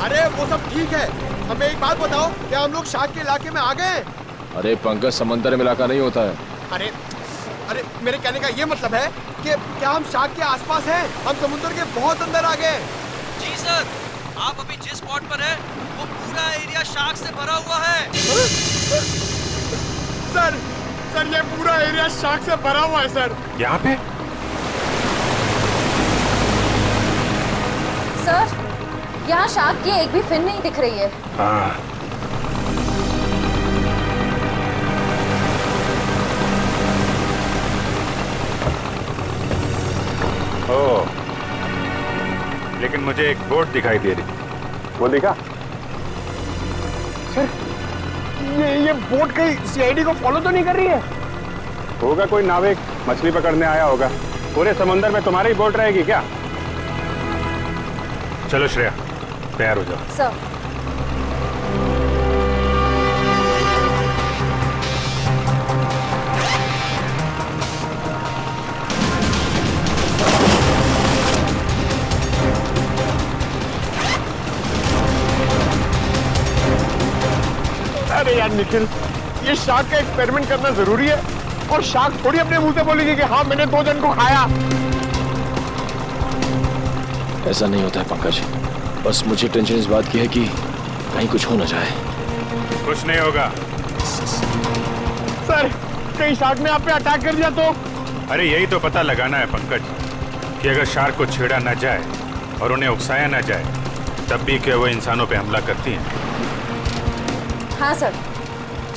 अरे वो सब ठीक है, हमें एक बात बताओ, क्या हम लोग शार्क के इलाके में आ गए? अरे पंकज, समंदर में इलाका नहीं होता है। अरे अरे मेरे कहने का ये मतलब है कि क्या हम शार्क के आसपास हैं? हम समुद्र के बहुत अंदर आ गए। जी सर, आप अभी जिस स्पॉट पर हैं, वो पूरा एरिया शार्क से भरा हुआ है। सर ये पूरा एरिया शार्क से भरा हुआ है सर। यहाँ पे? सर, यहाँ शार्क की एक भी फिन नहीं दिख रही है। हाँ। ओह, लेकिन मुझे एक बोट दिखाई दे रही। वो देखा? सर, ये बोट कहीं सीआईडी को फॉलो तो नहीं कर रही है? होगा कोई नाविक मछली पकड़ने आया होगा। पूरे समुद्र में तुम्हारी बोट रहेगी क्या? चलो श्रेया, तैयार हो जाओ। सर, अरे यार निखिल, ये शार्क का एक्सपेरिमेंट करना जरूरी है, और शार्क थोड़ी अपने मुंह से बोलेगी कि हाँ मैंने 2 जन को खाया। ऐसा नहीं होता है पंकज, बस मुझे टेंशन इस बात की है कि कहीं कुछ हो ना जाए। कुछ नहीं होगा। सर, कहीं शार्क ने आप पे अटैक कर दिया तो? अरे यही तो पता लगाना है पंकज, कि अगर शार्क को छेड़ा ना जाए और उन्हें उकसाया ना जाए, तब भी क्या वो इंसानों पे हमला करती हैं। हाँ सर,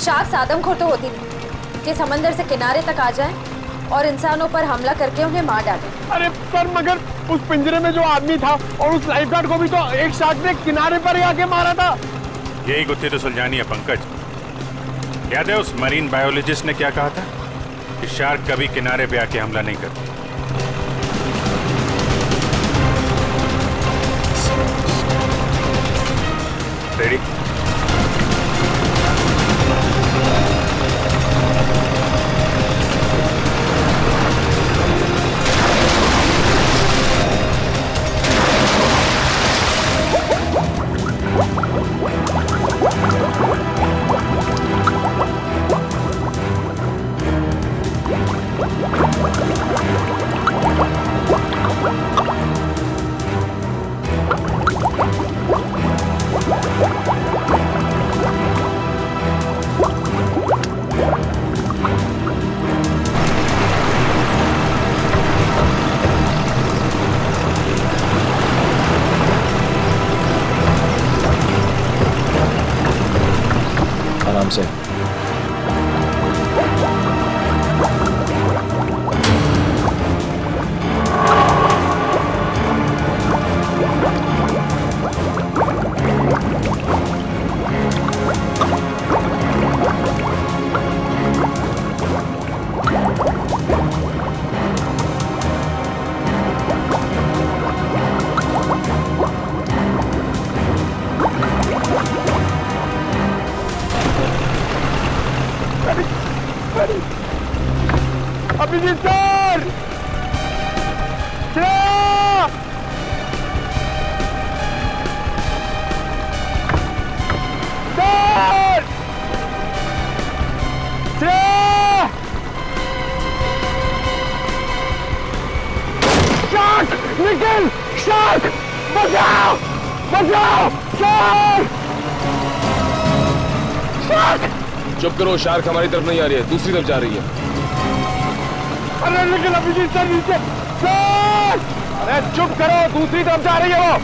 शार्क आदमखोर तो होती नहीं कि समंदर से किनारे तक आ जाएं और इंसानों पर हमला करके उन्हें मार डालें। अरे पर मगर उस पिंजरे में जो आदमी था और उस लाइफगार्ड को भी तो एक शार्क ने किनारे पर ही आके मारा था। यही गुत्थी तो सुलझानी है पंकज। याद है उस मरीन बायोलॉजिस्ट ने क्या कहा था, कि शार्क कभी किनारे पे आके हमला नहीं करती। रेडी? आराम से। Abhijeet sir! Shreya! Sir! Shreya! Shark! Nikhil! Shark! बचाओ! बचाओ! शार्क! शार्क! चुप करो, शार्क हमारी तरफ नहीं आ रही है, दूसरी तरफ जा रही है। अरे लेकिन अभिजीत सर नीचे! सर! अरे चुप करो, दूसरी तरफ जा रही है वो।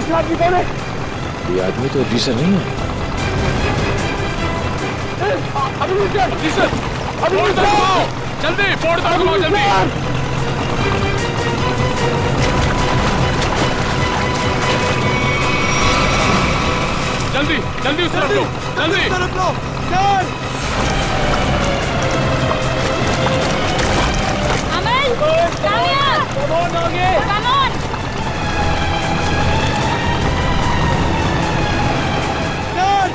दूसरा आदमी कौन है? ये आदमी तो जी सर नहीं है। अभिनेता जी सर, अभिनेता जल्दी बोर्ड तक घुमाओ जल्दी। जल्दी जल्दी उस तरफ लो, जल्दी तरफ लो sir. Aman, Kavya, come on आगे। Come on. सर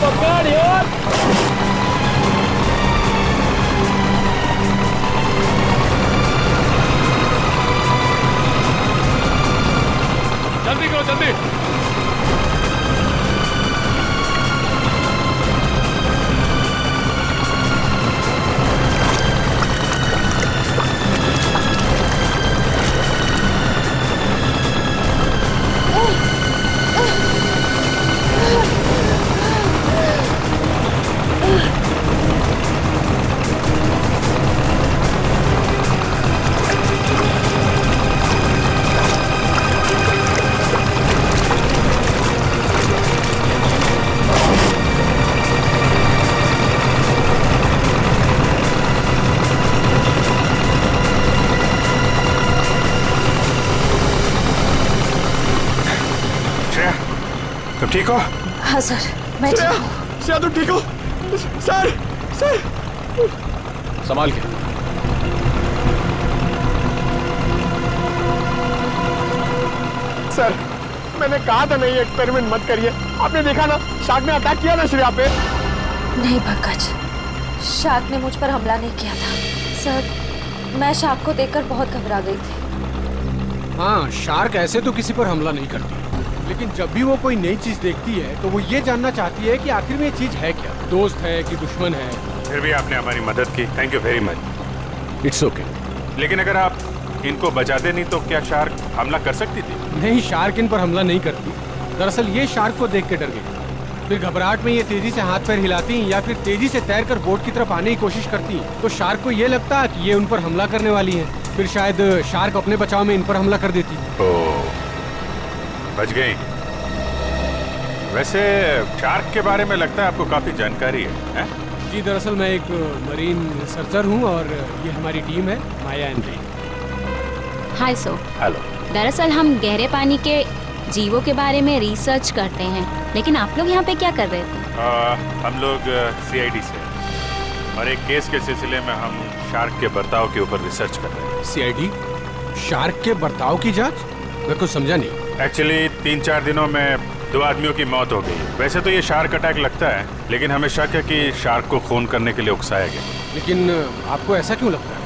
पकड़ यार। जल्दी करो जल्दी। तुम ठीक हो? हाँ सर, मैं ठीक हूँ। श्रेया तुम ठीक हो? सर सर संभाल के। सर मैंने कहा था नहीं एक्सपेरिमेंट मत करिए। आपने देखा ना शार्क ने अटैक किया ना श्रेया पे। नहीं पंकज, शार्क ने मुझ पर हमला नहीं किया था। सर मैं शार्क को देखकर बहुत घबरा गई थी। हाँ, शार्क ऐसे तो किसी पर हमला नहीं करती, लेकिन जब भी वो कोई नई चीज देखती है तो वो ये जानना चाहती है कि आखिर में ये चीज है क्या, दोस्त है कि दुश्मन है। फिर भी आपने हमारी मदद की, thank you very much. It's okay. लेकिन अगर आप इनको बचाते नहीं तो क्या शार्क हमला कर सकती थी? नहीं, शार्क इन पर हमला नहीं करती। दरअसल ये शार्क को देख के डर गई, फिर घबराहट में ये तेजी से हाथ पैर हिलाती या फिर तेजी से तैरकर बोट की तरफ आने की कोशिश करती, तो शार्क को ये लगता कि ये उन पर हमला करने वाली है। फिर शायद शार्क अपने बचाव में इन पर हमला कर देती। ओह, बच गई। वैसे शार्क के बारे में लगता है आपको काफी जानकारी है? जी दरअसल मैं एक मरीन रिसर्चर हूँ और ये हमारी टीम है, माया एंड रे। हाय सो। हेलो। दरअसल हम गहरे पानी के जीवों के बारे में रिसर्च करते हैं, लेकिन आप लोग यहाँ पे क्या कर रहे थे? हम लोग CID से और एक केस के सिलसिले में हम शार्क के बर्ताव के ऊपर रिसर्च कर रहे हैं। CID? शार्क के बर्ताव की जांच? मैं कुछ समझा नहीं। एक्चुअली 3-4 दिनों में 2 आदमियों की मौत हो गई। वैसे तो ये शार्क अटैक लगता है, लेकिन हमें शक है कि शार्क को खून करने के लिए उकसाया गया। लेकिन आपको ऐसा क्यों लगता है?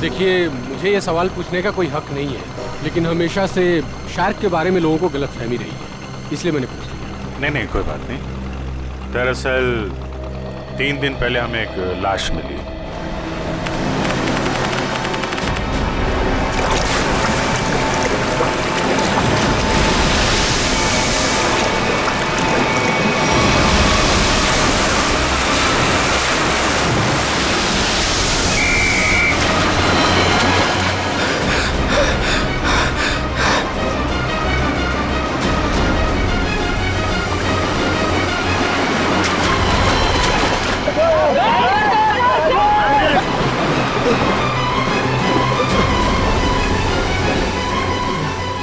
देखिए, मुझे ये सवाल पूछने का कोई हक नहीं है, लेकिन हमेशा से शार्क के बारे में लोगों को गलतफहमी रही है, इसलिए मैंने पूछ लिया। नहीं, कोई बात नहीं। दरअसल 3 दिन पहले हमें एक लाश मिली।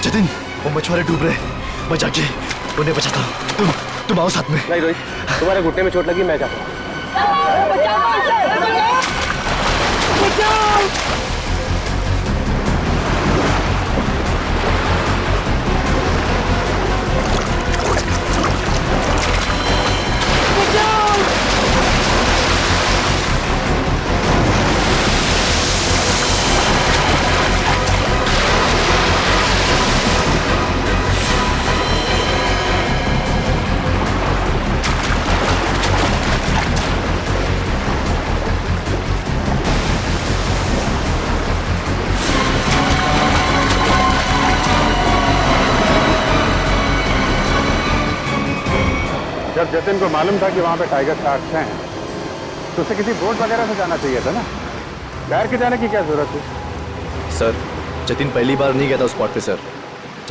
जतिन, वो मछुआरे डूब रहे, मैं जाके उन्हें बचाता हूँ। तुम आओ साथ में। नहीं रोहित, तुम्हारे घुटने में चोट लगी, मैं जाता हूँ। जब जतिन को मालूम था कि वहाँ पे टाइगर शार्क्स हैं, तो उसे किसी बोट वगैरह से जाना चाहिए था ना। तैर के जाने की क्या जरूरत थी? सर, जतिन पहली बार नहीं गया था उस स्पॉट पे सर।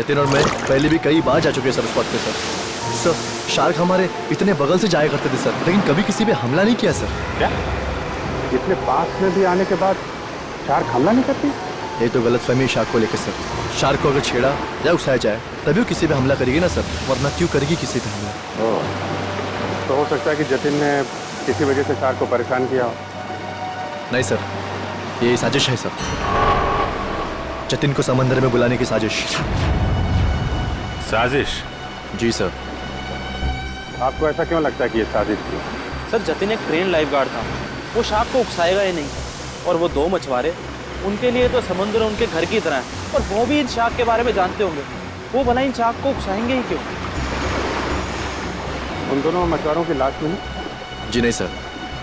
जतिन और मैं पहले भी कई बार जा चुके हैं सर स्पॉट पे सर। सर शार्क हमारे इतने बगल से जाया करते थे सर, लेकिन कभी किसी पे हमला नहीं किया सर। क्या इतने पास में भी आने के बाद शार्क हमला नहीं करती? ये तो गलतफहमी शार्क को लेकर सर। शार्क को अगर छेड़ा या उकसाया जाए तभी वो किसी पे हमला करेगी ना सर, वरना क्यों करेगी किसी पे हमला? तो हो सकता है कि जतिन ने किसी वजह से शार्क को परेशान किया हो। नहीं सर, ये साजिश है सर, जतिन को समंदर में बुलाने की साजिश। साजिश? जी सर। आपको ऐसा क्यों लगता है कि ये साजिश थी? सर जतिन एक ट्रेन लाइफ गार्ड था, वो शार्क को उकसाएगा ही नहीं। और वो दो मछुआरे, उनके लिए तो समुद्र उनके घर की तरह है। और वो भी इन शार्क के बारे में जानते होंगे, वो भला इन शार्क को उकसाएंगे ही क्यों? उन दोनों मछुआरों की लाश मिली? जी नहीं सर।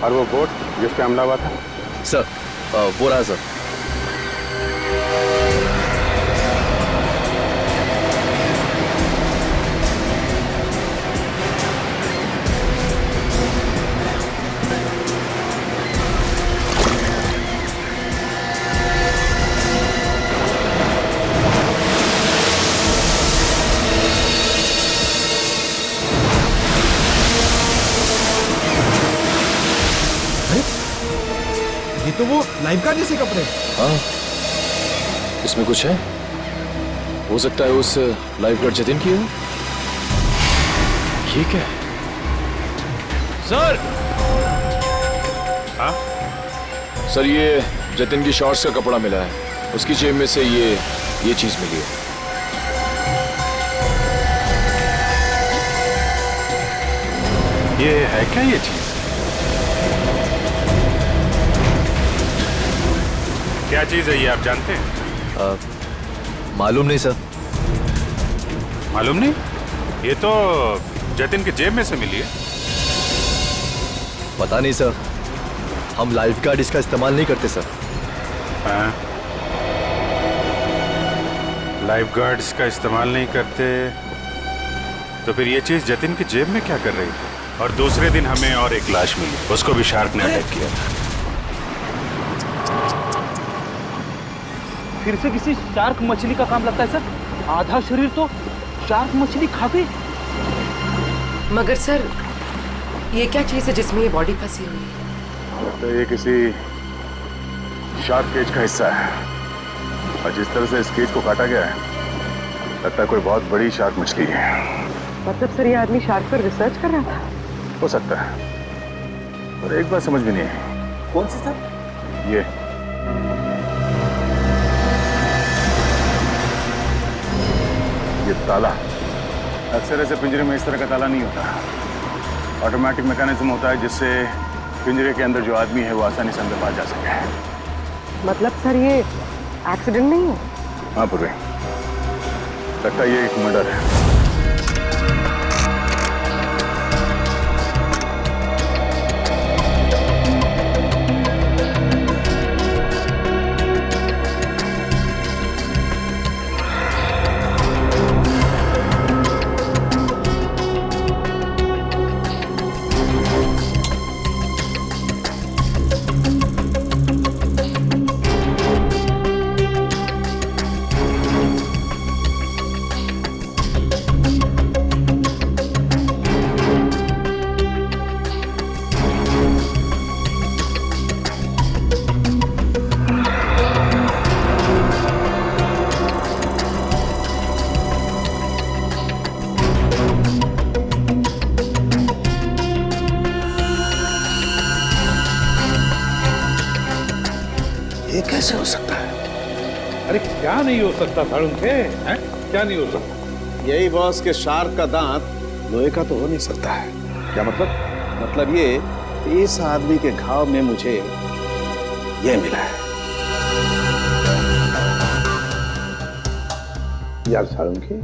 और वो बोट जिस पे हमला हुआ था? सर वो रहा सर। तो वो लाइफ गार्ड जैसे कपड़े। हाँ, इसमें कुछ है। हो सकता है उस लाइफ गार्ड जतिन की हो। ठीक है सर। हाँ सर, ये जतिन की शॉर्ट्स का कपड़ा मिला है, उसकी जेब में से ये चीज मिली है। ये है क्या ये चीज? क्या चीज है ये, आप जानते हैं? मालूम नहीं सर। मालूम नहीं? ये तो जतिन की जेब में से मिली है। पता नहीं सर, हम लाइफ गार्ड इसका इस्तेमाल नहीं करते सर। हाँ? लाइफ गार्ड्स का इस्तेमाल नहीं करते तो फिर ये चीज जतिन की जेब में क्या कर रही थी? और दूसरे दिन हमें और एक लाश मिली, उसको भी शार्क ने अटैक किया था। फिर से किसी शार्क मछली का काम लगता है सर। आधा शरीर तो शार्क मछली खा गई। मगर सर ये क्या चीज है जिसमें ये बॉडी फंसी हुई है? तो ये किसी शार्क केज का हिस्सा है, और जिस तरह से इस केज को काटा गया है लगता है कोई बहुत बड़ी शार्क मछली है। मतलब सर ये आदमी शार्क पर रिसर्च कर रहा था? हो सकता है, पर एक बात समझ में नहीं आई। कौन सी सर? ये ताला अक्सर ऐसे पिंजरे में इस तरह का ताला नहीं होता। ऑटोमेटिक मैकेनिज्म होता है जिससे पिंजरे के अंदर जो आदमी है वो आसानी से अंदर बाहर जा सके। मतलब सर ये एक्सीडेंट नहीं है? हाँ पूर्वी, लगता है ये एक मर्डर है। ये कैसे हो सकता है? अरे क्या नहीं हो सकता साळुंखे, हैं? क्या नहीं हो सकता? यही बॉस के शार्क का दांत लोहे का तो हो नहीं सकता है। क्या मतलब? मतलब ये इस आदमी के घाव में मुझे ये मिला है। यार साळुंखे,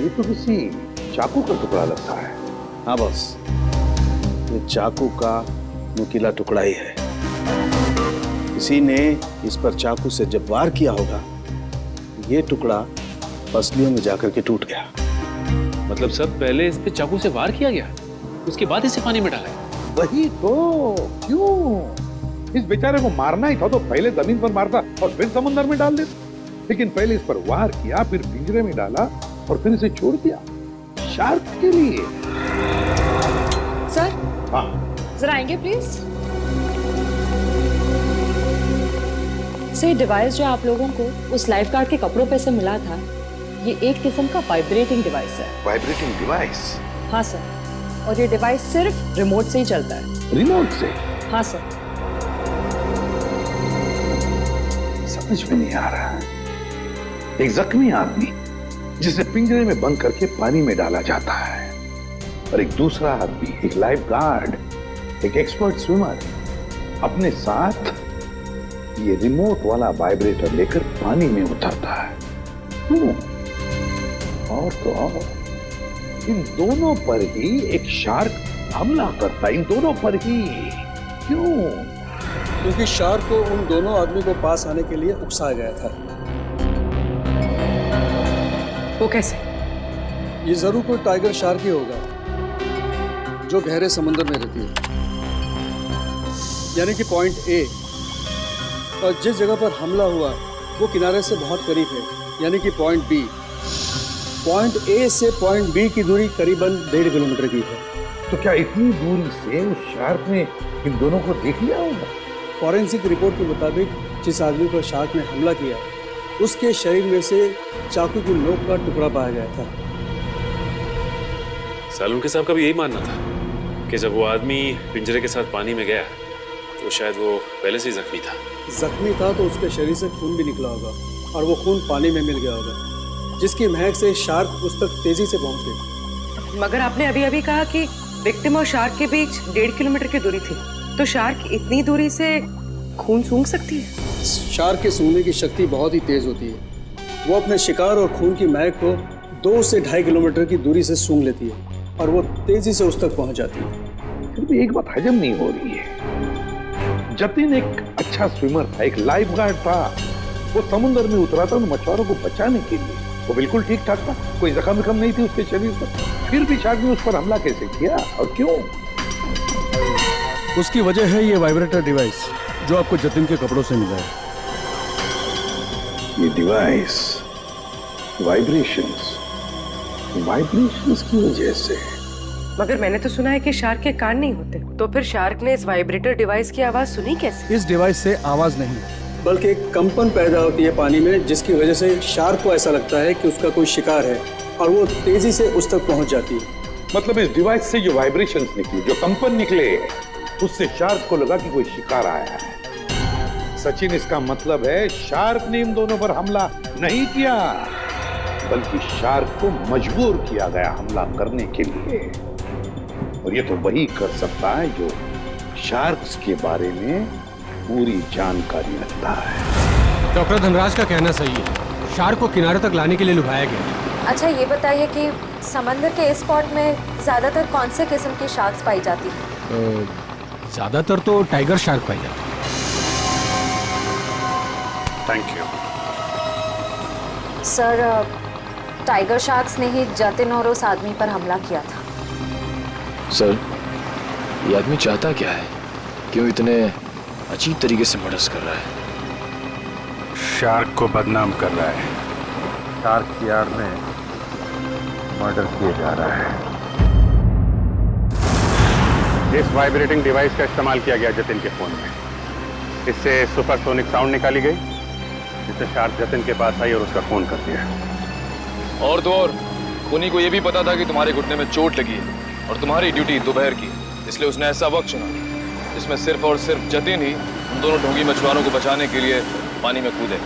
ये तो किसी चाकू का टुकड़ा लगता है। हाँ बॉस, ये चाकू का नुकीला टुकड़ा ही है। किसी ने इस पर चाकू से जब वार किया होगा, ये टुकड़ा पसलियों में जाकर के टूट गया। मतलब सब पहले इस पे चाकू से वार किया गया, उसके बाद इसे पानी में डाला? वही तो, क्यों? इस बेचारे को मारना ही था तो पहले जमीन पर मारता और फिर समुद्र में डाल देता। लेकिन पहले इस पर वार किया, फिर पिंजरे में डाला और फिर इसे छोड़ दिया शार्क के लिए। सर हाँ, जरा आएंगे प्लीज। सर डिवाइस जो आप लोगों को उस लाइफ गार्ड के कपड़ों पे से मिला था, ये एक किस्म का वाइब्रेटिंग डिवाइस है। Vibrating device? हाँ सर, और ये डिवाइस सिर्फ रिमोट से ही चलता है। रिमोट से? हाँ सर। समझ में नहीं आ रहा। एक जख्मी आदमी जिसे पिंजरे में बंद करके पानी में डाला जाता है, और एक दूसरा आदमी, एक लाइफ गार्ड, एक एक्सपर्ट स्विमर, अपने साथ ये रिमोट वाला वाइब्रेटर लेकर पानी में उतरता है। और तो और इन दोनों पर ही एक शार्क हमला करता है, इन दोनों पर ही। क्यों? क्योंकि शार्क को उन दोनों आदमी को पास आने के लिए उकसाया गया था। वो कैसे? ये जरूर कोई टाइगर शार्क ही होगा जो गहरे समुद्र में रहती है, यानी कि पॉइंट ए। और जिस जगह पर हमला हुआ वो किनारे से बहुत करीब है, यानी कि पॉइंट बी। पॉइंट ए से पॉइंट बी की दूरी करीबन 1.5 किलोमीटर की है। तो क्या इतनी दूरी से उस शार्क ने इन दोनों को देख लिया होगा? फॉरेंसिक रिपोर्ट के मुताबिक जिस आदमी पर शार्क ने हमला किया, उसके शरीर में से चाकू की नोक का टुकड़ा पाया गया था। सालुंके साहब का भी यही मानना था कि जब वो आदमी पिंजरे के साथ पानी में गया तो शायद वो पहले से ही जख्मी था। जख्मी था तो उसके शरीर से खून भी निकला होगा, और वो खून पानी में मिल गया होगा, जिसकी महक से शार्क उस तक तेजी से पहुंच गई। मगर आपने अभी अभी कहा कि विक्टिम और शार्क के बीच 1.5 किलोमीटर की दूरी थी, तो शार्क इतनी दूरी से खून सूंघ सकती है? शार्क के सूंघने की शक्ति बहुत ही तेज होती है। वो अपने शिकार और खून की महक को 2 से 2.5 किलोमीटर की दूरी से सूंघ लेती है, और वो तेजी से उस तक पहुंच जाती है। फिर भी एक बात हजम नहीं हो रही है। जतिन एक अच्छा स्विमर था, एक लाइफ गार्ड था। वो समुद्र में उतरा था उन मछुआरों को बचाने के लिए। वो बिल्कुल ठीक ठाक था, कोई जख्म नहीं थी उसके शरीर पर। फिर भी शार्क ने उस पर हमला कैसे किया और क्यों? उसकी वजह है ये वाइब्रेटर डिवाइस जो आपको जतिन के कपड़ों से मिला है। ये डिवाइस वाइब्रेशंस की वजह से। मगर मैंने तो सुना है कि शार्क के कान नहीं होते, तो फिर शार्क ने इस वाइब्रेटर डिवाइस की आवाज सुनी कैसे? इस डिवाइस से आवाज नहीं, बल्कि एक कंपन पैदा होती है पानी में, जिसकी वजह से शार्क को ऐसा लगता है कि उसका कोई शिकार है, और वो तेजी से उस तक पहुंच जाती है। मतलब इस डिवाइस से जो वाइब्रेशंस निकली, जो कंपन निकले, उससे शार्क को लगा कि कोई शिकार आया है। सचिन, इसका मतलब है शार्क ने इन दोनों पर हमला नहीं किया, बल्कि शार्क को मजबूर किया गया हमला करने के लिए। और ये तो वही कर सकता है जो शार्क्स के बारे में पूरी जानकारी रखता है। डॉक्टर धनराज का कहना सही है, शार्क को किनारे तक लाने के लिए लुभाया गया। अच्छा ये बताइए कि समंदर के इस स्पॉट में ज्यादातर कौन से किस्म की शार्क्स पाई जाती है? ज्यादातर तो टाइगर शार्क पाई जाती है। Thank you sir, tiger sharks ने ही जतिन और उस आदमी पर हमला किया था। सर, ये आदमी चाहता क्या है? क्यों इतने अजीब तरीके से मर्डर्स कर रहा है? शार्क को बदनाम कर रहा है। शार्क की आड़ में मर्डर किया जा रहा है। इस वाइब्रेटिंग डिवाइस का इस्तेमाल किया गया जतिन के फोन में। इससे सुपरसोनिक साउंड निकाली गई, जिससे शार्क जतिन के पास आई और उसका फोन कर दिया। और तो और खूनी को यह भी पता था कि तुम्हारे घुटने में चोट लगी है और तुम्हारी ड्यूटी दोपहर की, इसलिए उसने ऐसा वक्त चुना जिसमें सिर्फ और सिर्फ जतिन ही उन दोनों ढोंगी मछुआरों को बचाने के लिए पानी में कूदे।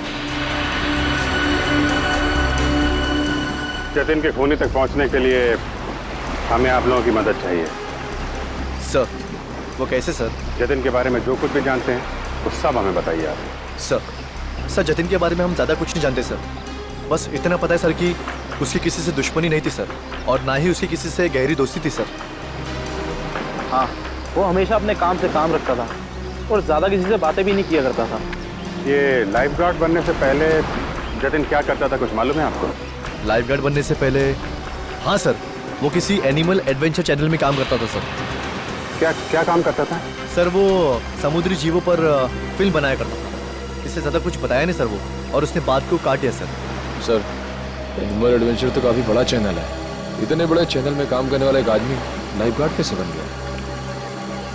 जतिन के खूनी तक पहुंचने के लिए हमें आप लोगों की मदद चाहिए। सर, वो कैसे सर? जतिन के बारे में जो कुछ भी जानते हैं वो सब हमें बताइए आप। सर, जतिन के बारे में हम ज़्यादा कुछ नहीं जानते सर। बस इतना पता है सर कि उसकी किसी से दुश्मनी नहीं थी सर, और ना ही उसकी किसी से गहरी दोस्ती थी सर। हाँ, वो हमेशा अपने काम से काम रखता था और ज़्यादा किसी से बातें भी नहीं किया करता था। ये लाइफ गार्ड बनने से पहले जतिन क्या करता था, कुछ मालूम है आपको? लाइफ गार्ड बनने से पहले? हाँ सर, वो किसी एनिमल एडवेंचर चैनल में काम करता था सर। क्या काम करता था? सर, वो समुद्री जीवों पर फिल्म बनाया करता था। इससे ज़्यादा कुछ बताया नहीं सर वो, और उसने बात को काट दिया सर। सर एनिमल एडवेंचर तो काफ़ी बड़ा चैनल है, इतने बड़े चैनल में काम करने वाला एक आदमी लाइफ गार्ड कैसे बन गया?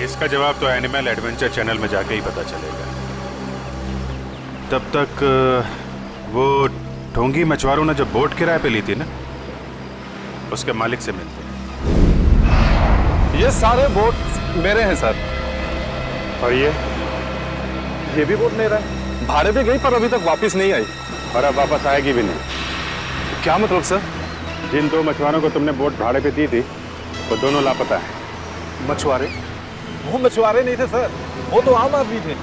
इसका जवाब तो एनिमल एडवेंचर चैनल में जाके ही पता चलेगा। तब तक वो ढोंगी मछुआरों ने जो बोट किराए पे ली थी ना, उसके मालिक से मिलते हैं। ये सारे बोट मेरे हैं सर। और ये भी बोट मेरा है, भाड़े पे गई पर अभी तक वापस नहीं आई। और अब वापस आएगी भी नहीं। क्या मतलब सर? जिन 2 मछुआरों को तुमने बोट भाड़े पे दी थी वो दोनों लापता हैं। मछुआरे? वो मछुआरे नहीं थे सर, वो तो आम आदमी थे।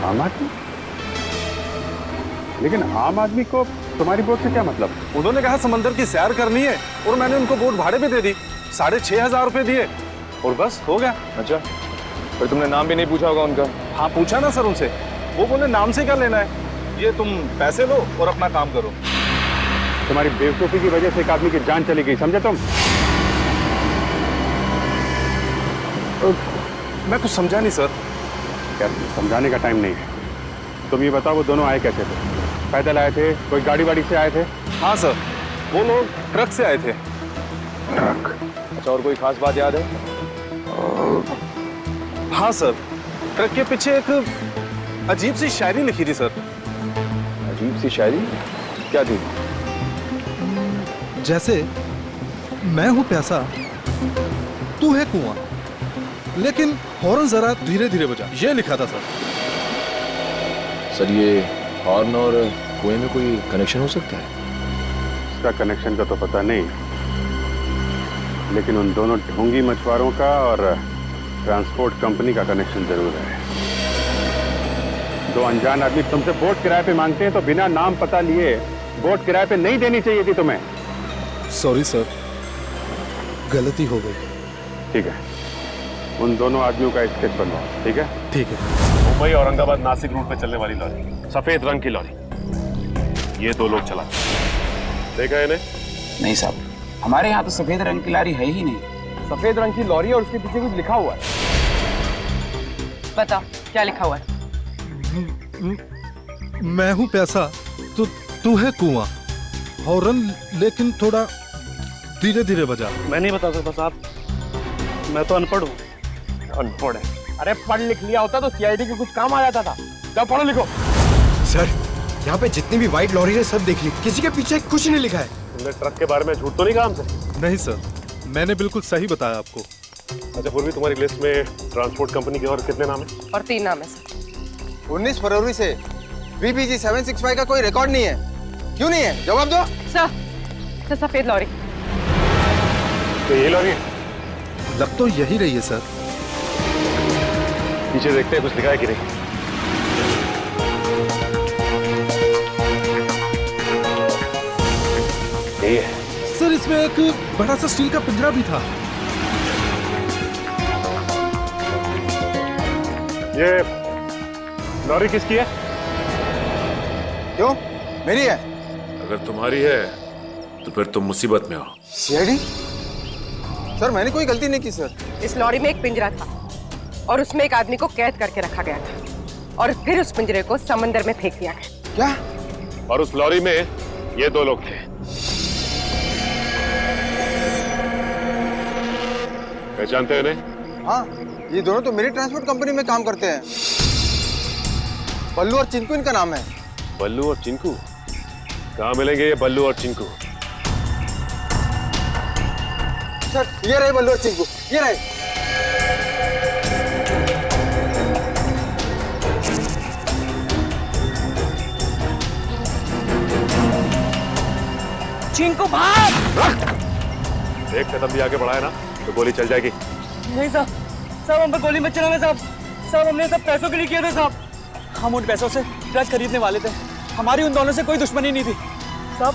आम आदमी? लेकिन आम आदमी को तुम्हारी बोट से क्या मतलब? उन्होंने कहा समंदर की सैर करनी है और मैंने उनको बोट भाड़े पे दे दी, 6,500 रुपए दिए और बस हो गया। अच्छा, फिर तुमने नाम भी नहीं पूछा होगा उनका? हाँ पूछा ना सर उनसे, वो बोले नाम से क्या लेना है, ये तुम पैसे लो और अपना काम करो। तुम्हारी बेवकूफी की वजह से एक आदमी की जान चली गई, समझे तुम? मैं कुछ समझा नहीं सर। यार समझाने का टाइम नहीं है, तुम ये बताओ वो दोनों आए कैसे थे? पैदल आए थे, कोई गाड़ी वाड़ी से आए थे? हाँ सर, वो लोग ट्रक से आए थे। ट्रक? अच्छा, और कोई खास बात याद है? हाँ सर, ट्रक के पीछे एक अजीब सी शायरी लिखी थी सर। अजीब सी शायरी? क्या थी? जैसे मैं हूं प्यासा, तू है कुआं, लेकिन हॉर्न जरा धीरे धीरे बजा, ये लिखा था सर। सर ये हॉर्न और कुएं में कोई कनेक्शन हो सकता है? इसका कनेक्शन का तो पता नहीं, लेकिन उन दोनों ढोंगी मछुआरों का और ट्रांसपोर्ट कंपनी का कनेक्शन जरूर है। 2 अनजान आदमी तुमसे बोट किराए पे मांगते हैं तो बिना नाम पता लिए बोट किराए पे नहीं देनी चाहिए थी तुम्हें। सॉरी सर, गलती हो गई। ठीक है, उन दोनों आदमियों का स्केच बनवाओ। ठीक है? ठीक है। मुंबई औरंगाबाद नासिक रूट पे चलने वाली लॉरी, सफेद रंग की लॉरी, ये 2 लोग चला। देखा है इन्हें? नहीं साहब, हमारे यहाँ तो सफेद रंग की लॉरी है ही नहीं। सफेद रंग की लॉरी और उसके पीछे कुछ लिखा हुआ है। बता क्या लिखा हुआ है? मैं हूं प्यासा, तू है कुआं, हॉर्न लेकिन थोड़ा धीरे धीरे बजा। मैं नहीं बता सकता साहब, मैं तो अनपढ़ हूँ। अनपढ़ है? अरे पढ़ लिख लिया होता तो सीआईडी के कुछ काम आ जाता था। जब पढ़ो लिखो। सर यहाँ पे जितनी भी व्हाइट लॉरी है सब देख ली, किसी के पीछे कुछ नहीं लिखा है। तुमने ट्रक के बारे में झूठ तो नहीं कहा हमसे? नहीं सर, मैंने बिल्कुल सही बताया आपको। अच्छा पूर्वी, तुम्हारी लिस्ट में ट्रांसपोर्ट कंपनी के और कितने नाम है? और 3 नाम है सर। 19 फरवरी से VBG 765 का कोई रिकॉर्ड नहीं है। क्यों नहीं है? जवाब दो। सर सफेद लॉरी। तो ये लॉरी लग तो यही रही है सर। पीछे देखते हैं कुछ लिखा है कि नहीं। ये है सर, इसमें एक बड़ा सा स्टील का पिंजरा भी था। ये लॉरी किसकी है? क्यों? मेरी है। अगर तुम्हारी है तो फिर तुम मुसीबत में हो। सीआईडी? सर मैंने कोई गलती नहीं की सर। इस लॉरी में एक पिंजरा था और उसमें एक आदमी को कैद करके रखा गया था और फिर उस पिंजरे को समंदर में फेंक दिया गया। क्या? और उस लॉरी में ये 2 लोग थे। पहचानते हैं इन्हें? हाँ, ये दोनों तो मेरी ट्रांसपोर्ट कंपनी में काम करते हैं। बल्लू और चिंकू इनका नाम है। बल्लू और चिंकू? कहाँ मिलेंगे ये बल्लू और चिंकू? सर ये रहे बल्लू और चिंकू, ये रहे। चिंकू भाग! एक कदम भी आगे बढ़ाया ना तो गोली चल जाएगी। नहीं साहब, साहब हम पे गोली मत चलाना साहब। साहब हमने सब पैसों के लिए किया था साहब। हम उन पैसों से ट्रक खरीदने वाले थे, हमारी उन दोनों से कोई दुश्मनी नहीं थी साहब।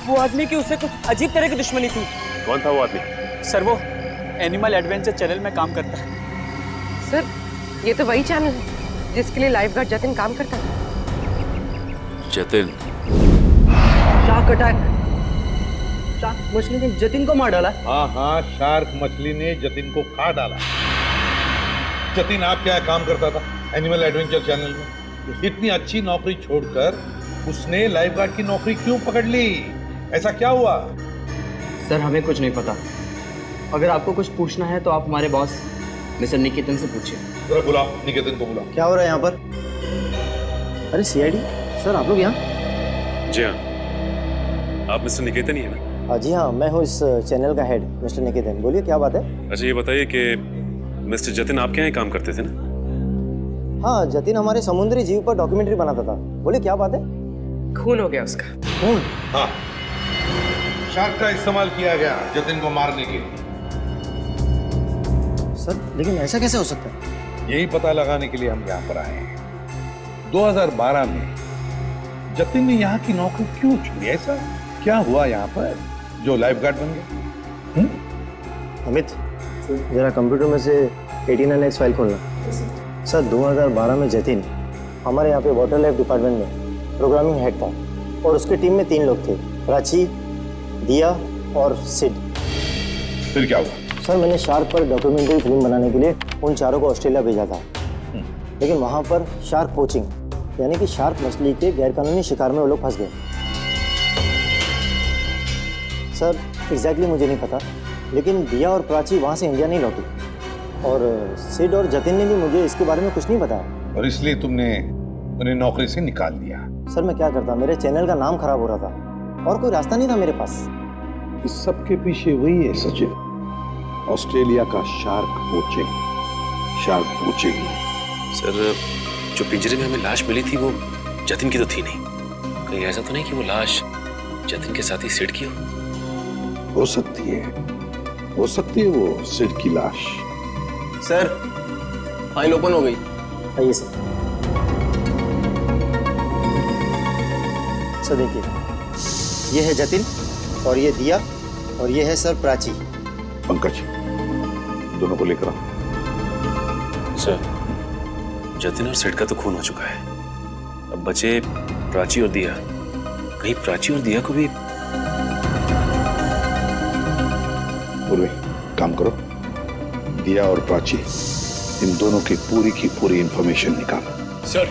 वो आदमी की उससे कुछ अजीब तरह की दुश्मनी थी। कौन था वो आदमी? सर वो एनिमल एडवेंचर चैनल में काम करता है। सर ये तो वही चैनल है जिसके लिए लाइफ गार्ड जतिन काम करता है। जतिन? शार्क अटैक, शार्क मछली ने जतिन को मार डाला। हाँ, शार्क मछली ने जतिन को खा डाला। जतिन आप क्या काम करता था एनिमल एडवेंचर चैनल में? इतनी अच्छी नौकरी छोड़कर उसने लाइफगार्ड की नौकरी क्यों पकड़ ली? ऐसा क्या हुआ? सर हमें कुछ नहीं पता। अगर आपको कुछ पूछना है तो आप हमारे बॉस मिस्टर निकेतन से पूछिए। जरा बुलाओ, निकेतन को बुलाओ। क्या हो रहा है यहाँ पर? अरे सीआईडी सर, आप लोग यहाँ? जी हाँ, आप मिस्टर निकेतन ही है ना? जी हाँ, मैं हूँ इस चैनल का हेड मिस्टर निकेतन। बोलिए क्या बात है? अच्छा ये बताइए कि मिस्टर जतिन आपके यहाँ काम करते थे ना? हाँ, जतिन हमारे समुद्री जीव पर डॉक्यूमेंट्री बनाता था। बोलिए क्या बात है? खून हो गया उसका। खून? हाँ, शार्क का इस्तेमाल किया गया जतिन को मारने के लिए। सर लेकिन ऐसा कैसे हो सकता है? यही पता लगाने के लिए हम यहाँ पर आए हैं। 2012 में जतिन ने यहाँ की नौकरी क्यों छोड़ी? ऐसा क्या हुआ यहाँ पर जो लाइफगार्ड बन गया? अमित जरा कंप्यूटर में से 89X फाइल खोलना। सर 2012 में जतिन हमारे यहाँ पे वाटर लाइफ डिपार्टमेंट में प्रोग्रामिंग हेड था और उसकी टीम में 3 लोग थे, प्राची, दिया और सिड। फिर क्या हुआ? सर मैंने शार्क पर डॉक्यूमेंट्री फिल्म बनाने के लिए उन चारों को ऑस्ट्रेलिया भेजा था, लेकिन वहाँ पर शार्क पोचिंग यानी कि शार्क मछली के गैरकानूनी शिकार में वो लोग फंस गए। सर एग्जैक्टली मुझे नहीं पता, लेकिन दिया और प्राची वहाँ से इंडिया नहीं लौटी और सिड और जतिन ने भी मुझे इसके बारे में कुछ नहीं बताया। और इसलिए तुमने उन्हें नौकरी से निकाल दिया? सर मैं क्या करता, मेरे चैनल का नाम खराब हो रहा था और कोई रास्ता नहीं था मेरे पास। इस सब के पीछे वही है सचिन, ऑस्ट्रेलिया का शार्क पोचिंग। सर जो पिंजरे में हमें लाश मिली थी वो जतिन की तो थी नहीं। कहीं ऐसा तो नहीं कि वो लाश जतिन के साथ ही सिड की हो सकती है वो सिड की लाश। सर फाइल ओपन हो गई। आइए सर। सर देखिए, ये है जतिन और ये दिया और ये है सर प्राची। पंकज दोनों को लेकर आओ। सर जतिन और सिड का तो खून हो चुका है, अब बचे प्राची और दिया। कहीं प्राची और दिया को भी काम करो, दिया और प्राची इन दोनों की पूरी इंफॉर्मेशन निकालो। सर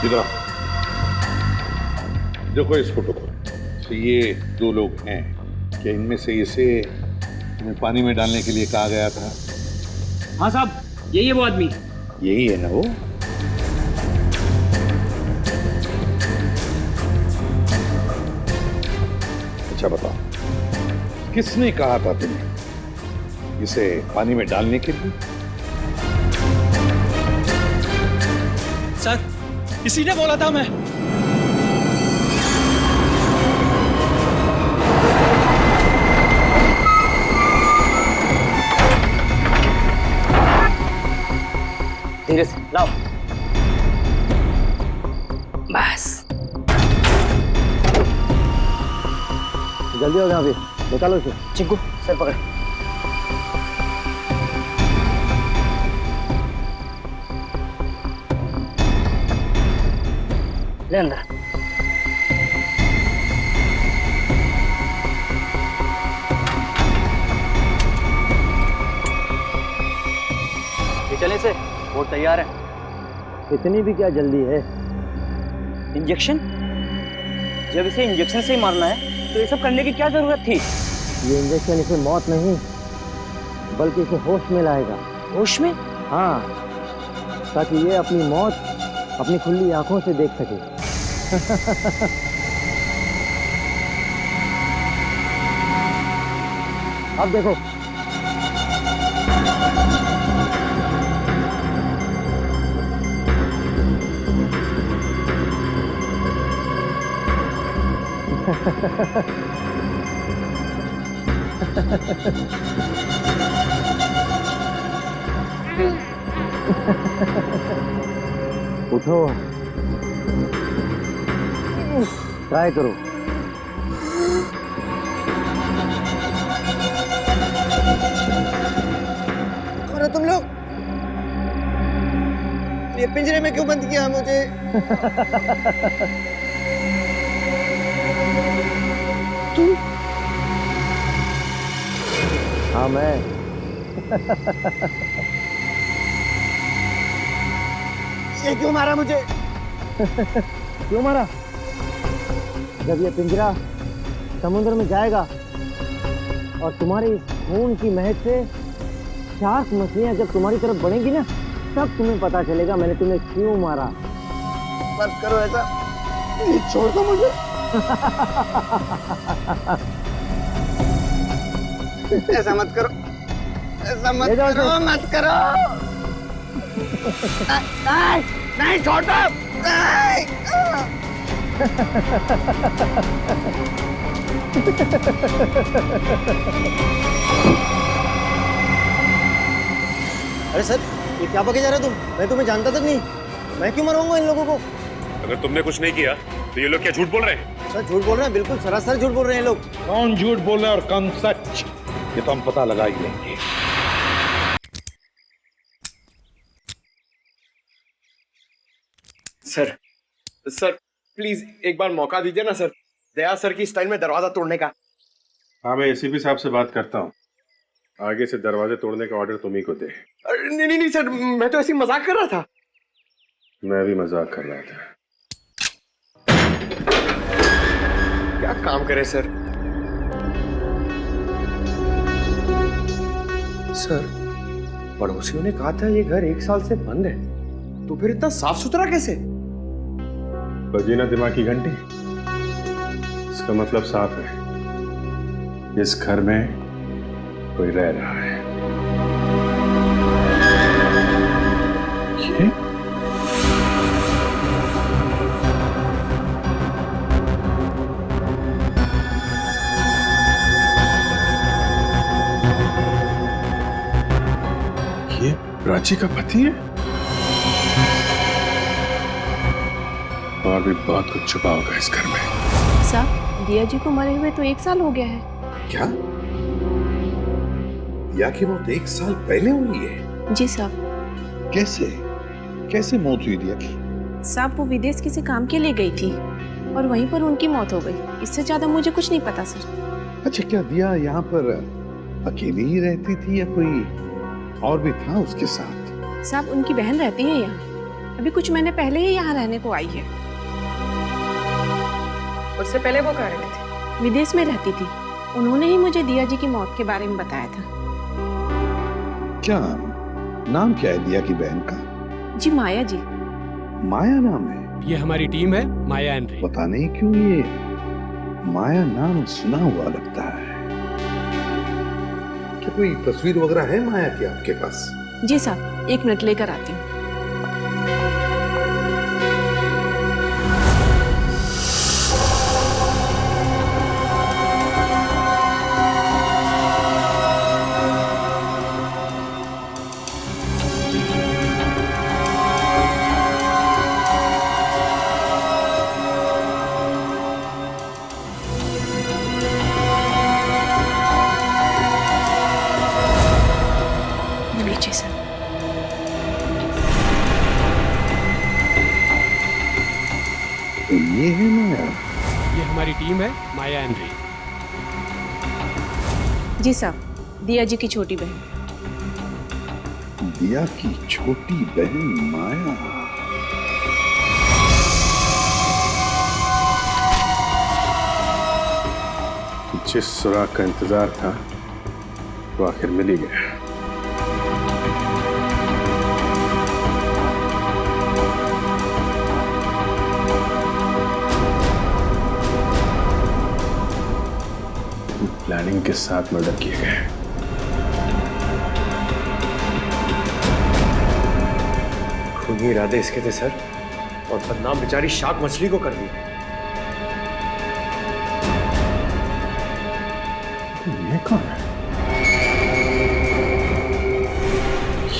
इधर देखो इस फोटो को। तो ये 2 लोग हैं, क्या इनमें से इसे हमें पानी में डालने के लिए कहा गया था? हाँ साहब, यही है वो आदमी। यही है ना वो? अच्छा बताओ, किसने कहा था तुम्हें इसे पानी में डालने के लिए? सर इसी ने बोला था। मैं धीरे से लाओ। बस जल्दी हो गया, अभी निकालो इसे। चिंकू सर पकड़। ले अंदर। चले से वो तैयार है। इतनी भी क्या जल्दी है? इंजेक्शन? जब इसे इंजेक्शन से ही मारना है तो ये सब करने की क्या जरूरत थी? ये इंजेक्शन इसे मौत नहीं बल्कि इसे होश में लाएगा। होश में? हाँ, ताकि ये अपनी मौत अपनी खुली आंखों से देख सके। अब देखो। उठो, ट्राई करो। अरे तुम लोग ये पिंजरे में क्यों बंद किया मुझे? तू? हाँ मैं। ये क्यों मारा मुझे? क्यों मारा? जब ये पिंजरा समुद्र में जाएगा और तुम्हारी इस खून की महक से शार्क मछलियां जब तुम्हारी तरफ बढ़ेंगी ना, तब तुम्हें पता चलेगा मैंने तुम्हें क्यों मारा। मत करो ऐसा, छोड़ दो मुझे। ऐसा मत करो, ऐसा मत करो, मत करो। नहीं, नहीं छोड़ दो, नहीं। अरे सर, ये क्या पके जा रहे हो तुम? मैं तुम्हें जानता तक नहीं। मैं क्यों मरवाऊंगा इन लोगों को? अगर तुमने कुछ नहीं किया तो ये लोग क्या झूठ बोल रहे हैं? सर झूठ बोल रहे हैं, बिल्कुल सरासर झूठ बोल रहे हैं लोग। कौन झूठ बोल रहा है और कौन सच, ये तो हम पता लगा ही लेंगे। सर प्लीज एक बार मौका दीजिए ना सर, दया सर की स्टाइल में दरवाजा तोड़ने का। हाँ, मैं एसीपी साहब से बात करता हूँ। आगे से दरवाजे तोड़ने का ऑर्डर तुम ही को दे। नहीं सर, मैं तो ऐसे ही मजाक कर रहा था। मैं भी मजाक कर रहा था। क्या काम करे सर? सर, पड़ोसियों ने कहा था ये घर 1 साल से बंद है, तो फिर इतना साफ सुथरा कैसे? बजी ना दिमाग की घंटी। इसका मतलब साफ है, इस घर में कोई रह रहा है। ये प्राची का पति है? और भी बहुत कुछ छुपा होगा इस घर में। साहब, दिया जी को मरे हुए तो 1 साल हो गया है। क्या? दिया की मौत 1 साल पहले हुई है? जी साहब। कैसे मौत हुई दिया की? साहब, वो विदेश किसी काम के लिए गई थी और वहीं पर उनकी मौत हो गई। इससे ज्यादा मुझे कुछ नहीं पता सर। अच्छा, क्या दिया यहाँ पर अकेली ही रहती थी या कोई और भी था उसके साथ? साहब, उनकी बहन रहती है यहाँ। अभी कुछ महीने पहले ही यहाँ रहने को आई है। उससे पहले वो कहाँ रहती थी? विदेश में रहती थी। उन्होंने ही मुझे दिया जी की मौत के बारे में बताया था। क्या नाम क्या है दिया की बहन का? जी माया जी। माया नाम है? ये हमारी टीम है, माया एंड रे। पता नहीं क्यों ये माया नाम सुना हुआ लगता है। क्या कोई तस्वीर वगैरह है माया की आपके पास? जी साहब, 1 मिनट लेकर आती हूँ। तो ये है माया? ये हमारी टीम है, माया एंड रे। जी साहब, दिया जी की छोटी बहन। दिया की छोटी बहन माया। जिस सुराग का इंतजार था वो आखिर मिल ही गया। प्लानिंग के साथ मर्डर किए गए। खूनी इरादे इसके थे सर, और बदनाम बेचारी शार्क मछली को कर दी। ये कौन है?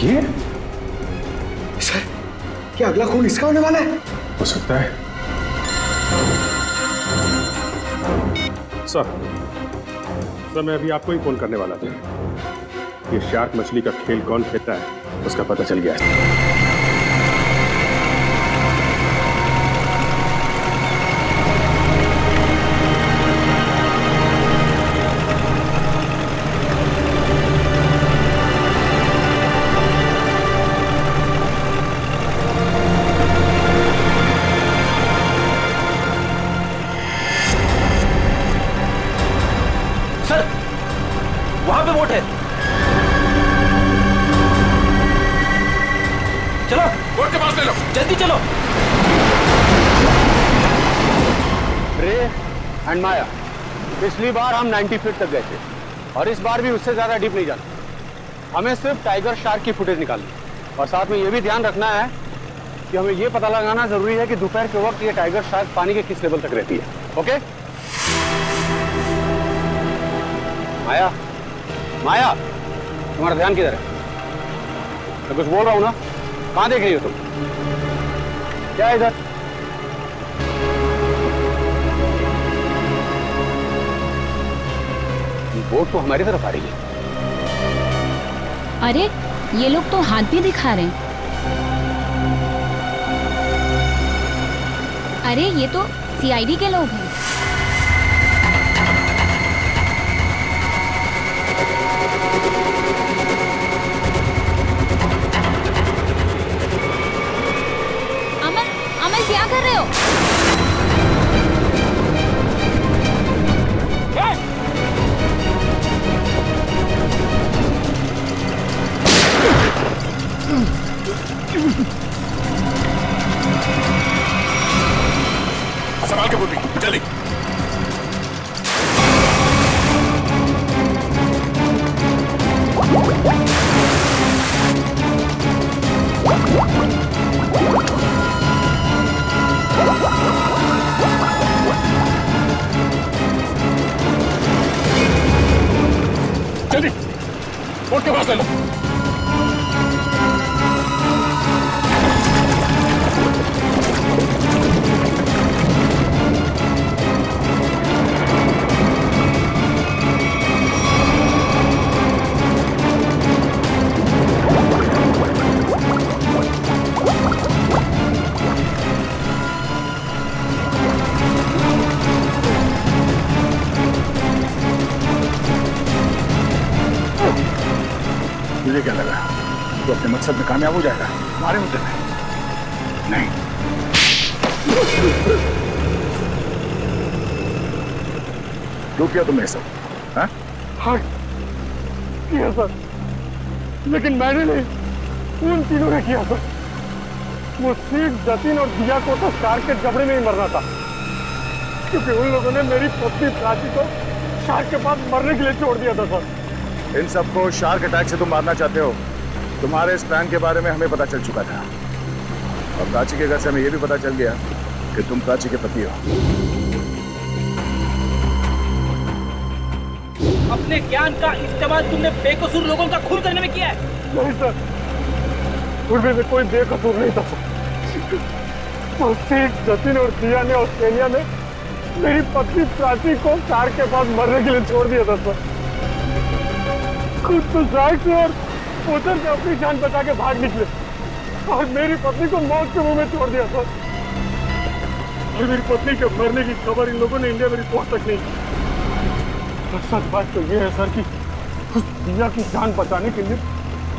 ये सर, क्या अगला खून इसका होने वाला है? हो सकता है। सर, मैं अभी आपको ही फोन करने वाला था। ये शार्क मछली का खेल कौन खेलता है उसका पता चल गया है। एंड माया, पिछली बार हम 90 फीट तक गए थे और इस बार भी उससे ज्यादा डीप नहीं जाना। हमें सिर्फ टाइगर शार्क की फुटेज निकालनी और साथ में ये भी ध्यान रखना है कि हमें ये पता लगाना जरूरी है कि दोपहर के वक्त ये टाइगर शार्क पानी के किस लेवल तक रहती है। ओके? माया, माया, तुम्हारा ध्यान किधर है? मैं कुछ बोल रहा हूं ना, कहां देख रही हो तुम? क्या है इधर? बोट तो हमारी तरफ आ रही है। अरे ये लोग तो हाथ भी दिखा रहे हैं। अरे ये तो सीआईडी के लोग हैं। अमन, अमन क्या कर रहे हो? संभाल के बोली, जल्दी। जल्दी, बोट के पास ले लो। तुझे क्या लगा तो अपने मकसद में कामयाब हो जाएगा? हमारे मुद्दे में नहीं। क्यों किया तुमने सब? हाँ किया सर, लेकिन मैंने नहीं, उन तीनों ने किया सर। वो सिर्फ जतिन और दिया को तो शार्क के जबड़े में ही मरना था, क्योंकि उन लोगों ने मेरी पत्नी प्राची को शार्क के पास मरने के लिए छोड़ दिया था सर। इन सबको शार्क अटैक से तुम मारना चाहते हो? तुम्हारे इस प्लान के बारे में हमें पता चल चुका था और प्राची के घर से हमें यह भी पता चल गया कि तुम प्राची के पति हो। अपने ज्ञान का इस्तेमाल तुमने बेकसूर लोगों का खून करने में किया है? नहीं सर, उनमें से कोई बेकसूर नहीं था सर। तो सिर्फ जतिन और दिया ने ऑस्ट्रेलिया में मेरी पत्नी प्राची को शार्क के पास मरने के लिए छोड़ दिया था सर। खुद तो शार्क से और उधर से अपनी जान बचा के भाग निकले और मेरी पत्नी को मौत के मुंह में छोड़ दिया सर। और मेरी पत्नी के मरने की खबर इन लोगों ने इंडिया में रिपोर्ट तक नहीं की। और सच बात तो ये है सर कि उस दिया की जान बचाने के लिए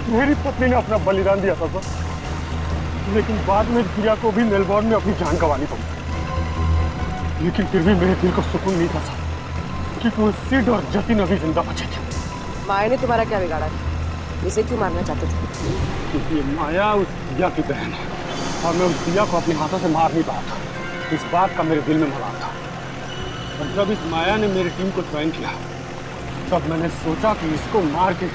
मेरी पत्नी ने अपना बलिदान दिया था सर, लेकिन बाद में दिया को भी मेलबोर्न में अपनी जान गंवानी पड़ी। लेकिन फिर भी मेरे दिल को सुकून नहीं था सर, क्योंकि वो सिड और जतिन अभी जिंदा बचे थे। माया ने तुम्हारा क्या बिगाड़ा? इसे क्यों मारना चाहते थे? क्योंकि माया उस दिया की बहन है और मैं उस दिया को अपने हाथों से मार नहीं पाया था। इस बात का मेरे दिल में मलाल था। और जब इस माया ने मेरी टीम को ज्वाइन किया तब मैंने सोचा कि इसको मार के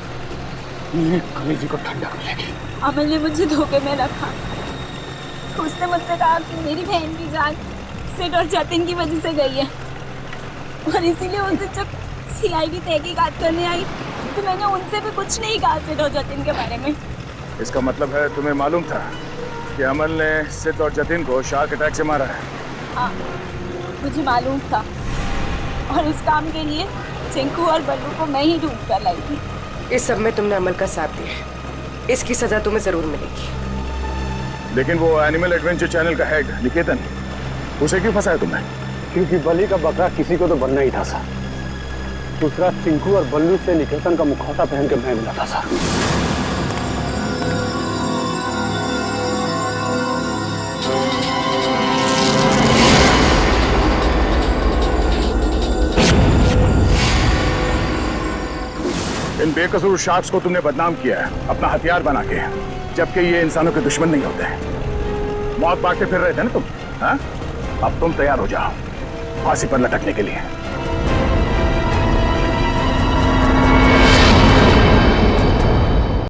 मेरे कलेजी को ठंडा कर लेगी। अमन ने मुझे धोखे में रखा। उसने मुझसे कहा कि मेरी बहन की जान सिड और जतिन की वजह से गई है और इसीलिए उसे जब सीआईडी तहकीकात करने आई तो मैंने उनसे भी कुछ नहीं कहा सिड और जतिन के बारे में। इसका मतलब है तुम्हें मालूम था कि अमन ने सिड और जतिन को शार्क अटैक से मारा है? हाँ, मुझे मालूम था और इस काम के लिए चिंकू और बल्लू को मैं ही ढूंढ कर लाई थी। इस सब में तुमने अमल का साथ दिया है, इसकी सजा तुम्हें जरूर मिलेगी। लेकिन वो एनिमल एडवेंचर चैनल का हेड निकेतन, उसे क्यों फंसाया तुमने? क्योंकि बलि का बकरा किसी को तो बनना ही था सर। दूसरा चिंकू और बल्लू से निकेतन का मुखौटा पहन के मैं मिला था सर। इन बेकसूर शार्क्स को तुमने बदनाम किया है अपना हथियार बना के, जबकि ये इंसानों के दुश्मन नहीं होते। मौत बांटते फिर रहे थे ना तुम, हाँ? अब तुम तैयार हो जाओ, फांसी पर लटकने के लिए।